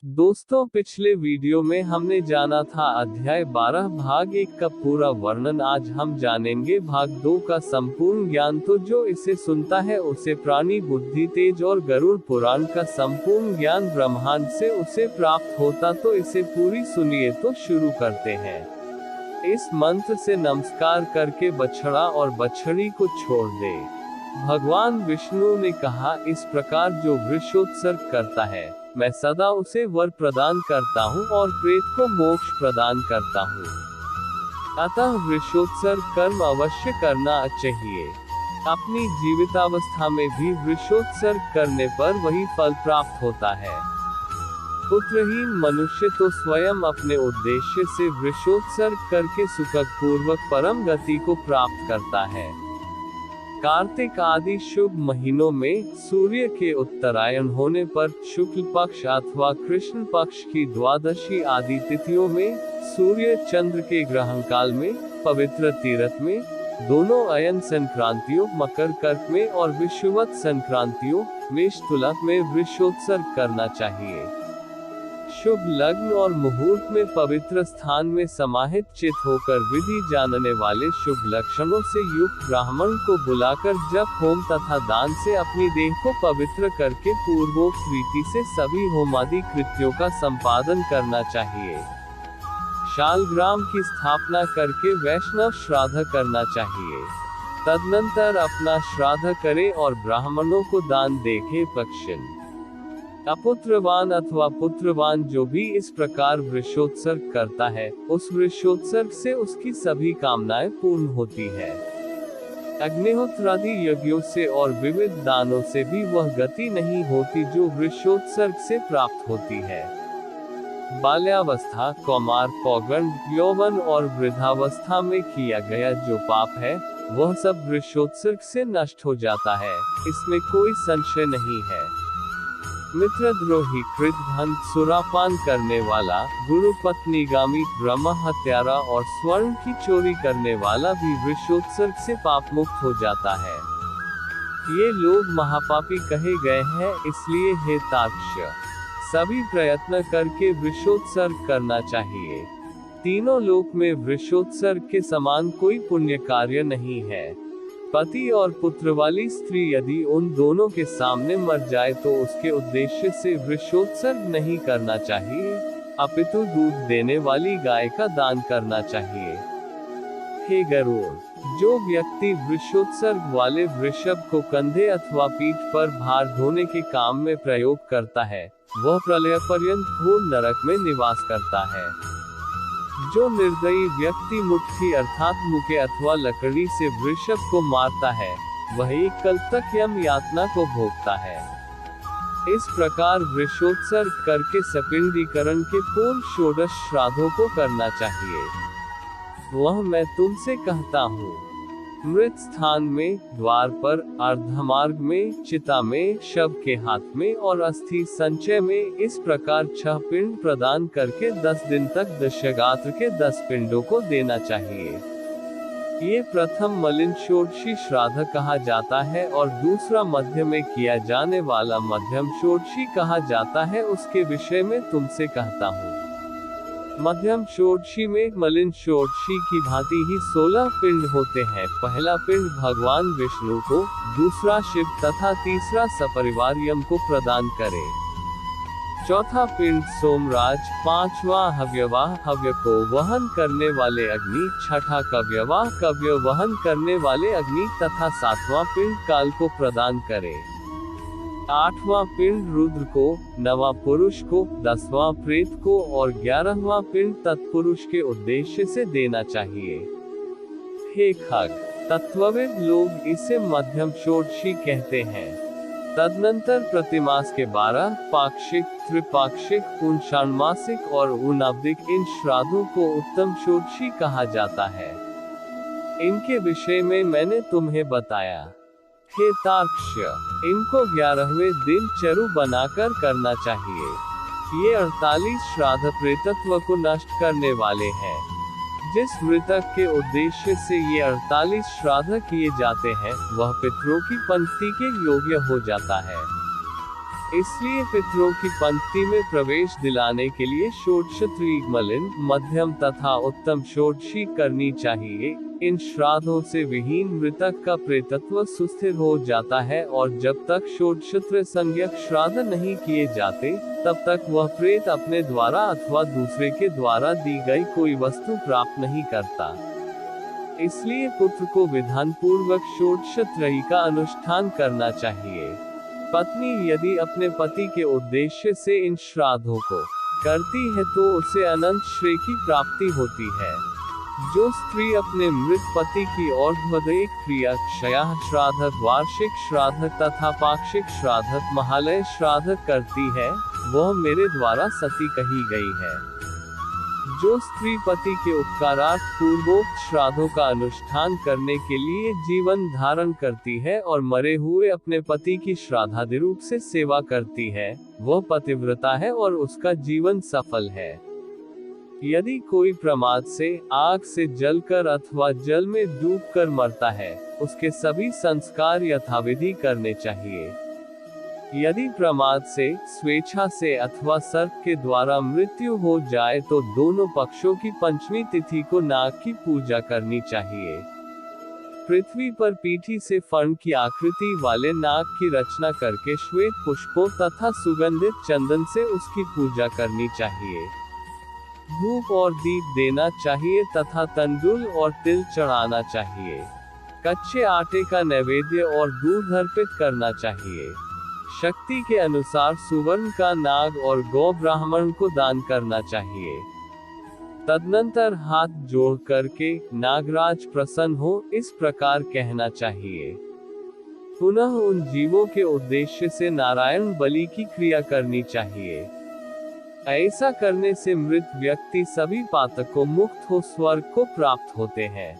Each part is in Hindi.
दोस्तों, पिछले वीडियो में हमने जाना था अध्याय 12 भाग 1 का पूरा वर्णन। आज हम जानेंगे भाग 2 का संपूर्ण ज्ञान। तो जो इसे सुनता है उसे प्राणी बुद्धि तेज और गरुड़ पुराण का संपूर्ण ज्ञान ब्रह्मांड से उसे प्राप्त होता। तो इसे पूरी सुनिए। तो शुरू करते हैं। इस मंत्र से नमस्कार करके बछड़ा और बछड़ी को छोड़ दे। भगवान विष्णु ने कहा, इस प्रकार जो वृषोत्सर्ग करता है, मैं सदा उसे वर प्रदान करता हूँ और प्रेत को मोक्ष प्रदान करता हूँ। अतः वृषोत्सर्ग कर्म अवश्य करना चाहिए। अपनी जीवितावस्था में भी वृषोत्सर्ग करने पर वही फल प्राप्त होता है। पुत्रहीन मनुष्य तो स्वयं अपने उद्देश्य से वृषोत्सर्ग करके सुखपूर्वक परम गति को प्राप्त करता है। कार्तिक आदि शुभ महीनों में सूर्य के उत्तरायण होने पर शुक्ल पक्ष अथवा कृष्ण पक्ष की द्वादशी आदि तिथियों में, सूर्य चंद्र के ग्रहण काल में, पवित्र तीर्थ में, दोनों अयन संक्रांतियों मकर कर्क में और विषुवत संक्रांतियों मेष तुला में वृषोत्सर्ग करना चाहिए। शुभ लग्न और मुहूर्त में पवित्र स्थान में समाहित चित होकर विधि जानने वाले शुभ लक्षणों से युक्त ब्राह्मण को बुलाकर जप होम तथा दान से अपनी देह को पवित्र करके पूर्वोक्त रीति से सभी होमादि कृत्यों का संपादन करना चाहिए। शालग्राम की स्थापना करके वैष्णव श्राद्ध करना चाहिए। तदनंतर अपना श्राद्ध करे और ब्राह्मणों को दान देखे। पक्षिण अपुत्रवान अथवा पुत्रवान जो भी इस प्रकार वृषोत्सर्ग करता है, उस वृषोत्सर्ग से उसकी सभी कामनाएं पूर्ण होती है। अग्निहोत्रादि यज्ञों से और विविध दानों से भी वह गति नहीं होती जो वृषोत्सर्ग से प्राप्त होती है। बाल्यावस्था, कौमार, पौगंड, यौवन और वृद्धावस्था में किया गया जो पाप है, वह सब वृषोत्सर्ग से नष्ट हो जाता है, इसमें कोई संशय नहीं है। मित्रद्रोही, कृतघ्न, सुरापान करने वाला, गुरु पत्नीगामी, ब्रह्म हत्यारा और स्वर्ण की चोरी करने वाला भी वृषोत्सर्ग से पाप मुक्त हो जाता है। ये लोग महापापी कहे गए हैं, इसलिए हे तार्क्ष्य, सभी प्रयत्न करके वृषोत्सर्ग करना चाहिए। तीनों लोक में वृषोत्सर्ग के समान कोई पुण्य कार्य नहीं है। पति और पुत्र वाली स्त्री यदि उन दोनों के सामने मर जाए तो उसके उद्देश्य से वृषोत्सर्ग नहीं करना चाहिए, अपितु दूध देने वाली गाय का दान करना चाहिए। हे गरुड़, जो व्यक्ति वृषोत्सर्ग वाले वृषभ को कंधे अथवा पीठ पर भार ढोने के काम में प्रयोग करता है, वह प्रलय पर्यंत घोर नरक में निवास करता है। जो निर्दयी व्यक्ति मुट्ठी अर्थात मुके अथवा लकड़ी से वृषभ को मारता है, वह एक कल तक यम यातना को भोगता है। इस प्रकार वृषोत्सर्ग करके सपिंडीकरण के पूर्व षोडश श्राद्धों को करना चाहिए। वह मैं तुमसे कहता हूँ, मृत स्थान में, द्वार पर, अर्धमार्ग में, चिता में, शव के हाथ में और अस्थि संचय में इस प्रकार 6 पिंड प्रदान करके 10 दिन तक दशगात्र के 10 पिंडों को देना चाहिए। ये प्रथम मलिन षोडशी श्राद्ध कहा जाता है और दूसरा मध्य में किया जाने वाला मध्यम षोडशी कहा जाता है। उसके विषय में तुमसे कहता हूँ। मध्यम षोडशी में मलिन षोडशी की भांति ही 16 पिंड होते हैं। पहला पिंड भगवान विष्णु को, दूसरा शिव तथा तीसरा सपरिवार यम को प्रदान करे। चौथा पिंड सोमराज, पांचवा हव्यवाह हव्य को वहन करने वाले अग्नि, छठा कव्यवाह कव्य वहन करने वाले अग्नि तथा 7वां पिंड काल को प्रदान करे। 8वां पिंड रुद्र को, 9वां पुरुष को, 10वां प्रेत को और 11वां पिंड तत्पुरुष के उद्देश्य से देना चाहिए। हे खग, तत्वविद लोग इसे मध्यम षोडशी कहते हैं। तदनंतर प्रतिमास के 12 पाक्षिक, त्रिपाक्षिक, 3 षाण्मासिक और 3 इन श्राद्धों को उत्तम षोडशी कहा जाता है। इनके विषय में मैंने तुम्हें बताया। हे तार्क्ष्य, इनको 11वें दिन चरु बनाकर करना चाहिए। ये 48 श्राद्ध प्रेतत्व को नष्ट करने वाले हैं। जिस मृतक के उद्देश्य से ये 48 श्राद्ध किए जाते हैं, वह पितरों की पंक्ति के योग्य हो जाता है। इसलिए पितरों की पंक्ति में प्रवेश दिलाने के लिए षोडशोपचारिक मलिन, मध्यम तथा उत्तम षोडशी करनी चाहिए। इन श्राद्धों से विहीन मृतक का प्रेतत्व सुस्थिर हो जाता है और जब तक षोडशोपचार संज्ञक श्राद्ध नहीं किए जाते, तब तक वह प्रेत अपने द्वारा अथवा दूसरे के द्वारा दी गई कोई वस्तु प्राप्त नहीं करता। इसलिए पुत्र को विधान पूर्वक षोडशोपचार का अनुष्ठान करना चाहिए। पत्नी यदि अपने पति के उद्देश्य से इन श्राद्धों को करती है तो उसे अनंत श्रेय की प्राप्ति होती है। जो स्त्री अपने मृत पति की और्ध्वदैहिक क्रिया क्षयः श्राद्ध, वार्षिक श्राद्ध तथा पाक्षिक श्राद्ध, महालय श्राद्ध करती है, वह मेरे द्वारा सती कही गई है। जो स्त्री पति के उपकारार्थ पूर्वोक्त श्राद्धों का अनुष्ठान करने के लिए जीवन धारण करती है और मरे हुए अपने पति की श्राद्धादि रूप से सेवा करती है, वह पतिव्रता है और उसका जीवन सफल है। यदि कोई प्रमाद से, आग से जलकर अथवा जल में डूबकर मरता है, उसके सभी संस्कार यथाविधि करने चाहिए। यदि प्रमाद से, स्वेच्छा से अथवा सर्प के द्वारा मृत्यु हो जाए तो दोनों पक्षों की पंचमी तिथि को नाग की पूजा करनी चाहिए। पृथ्वी पर पीठी से फर्ण की आकृति वाले नाग की रचना करके श्वेत पुष्पों तथा सुगंधित चंदन से उसकी पूजा करनी चाहिए। धूप और दीप देना चाहिए तथा तंडुल और तिल चढ़ाना चाहिए। कच्चे आटे का नैवेद्य और दूध अर्पित करना चाहिए। शक्ति के अनुसार सुवर्ण का नाग और गौ ब्राह्मण को दान करना चाहिए। तदनंतर हाथ जोड़ करके नागराज प्रसन्न हो, इस प्रकार कहना चाहिए। पुनः उन जीवों के उद्देश्य से नारायण बलि की क्रिया करनी चाहिए। ऐसा करने से मृत व्यक्ति सभी पातकों मुक्त हो स्वर्ग को प्राप्त होते हैं।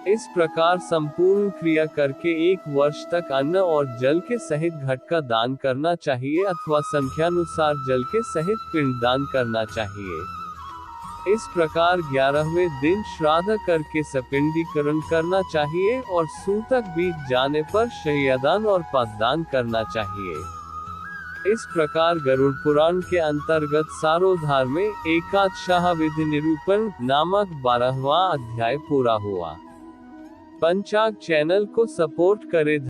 इस प्रकार संपूर्ण क्रिया करके 1 वर्ष तक अन्न और जल के सहित घट का दान करना चाहिए अथवा संख्यानुसार जल के सहित पिंड दान करना चाहिए। इस प्रकार 11वें दिन श्राद्ध करके सपिंडीकरण करना चाहिए और सूतक बीत जाने पर शय्यादान और पददान करना चाहिए। इस प्रकार गरुड़ पुराण के अंतर्गत सारोद्धार में एकादशाह विधि निरूपण नामक 12वां अध्याय पूरा हुआ। पंचाग चैनल को सपोर्ट करें।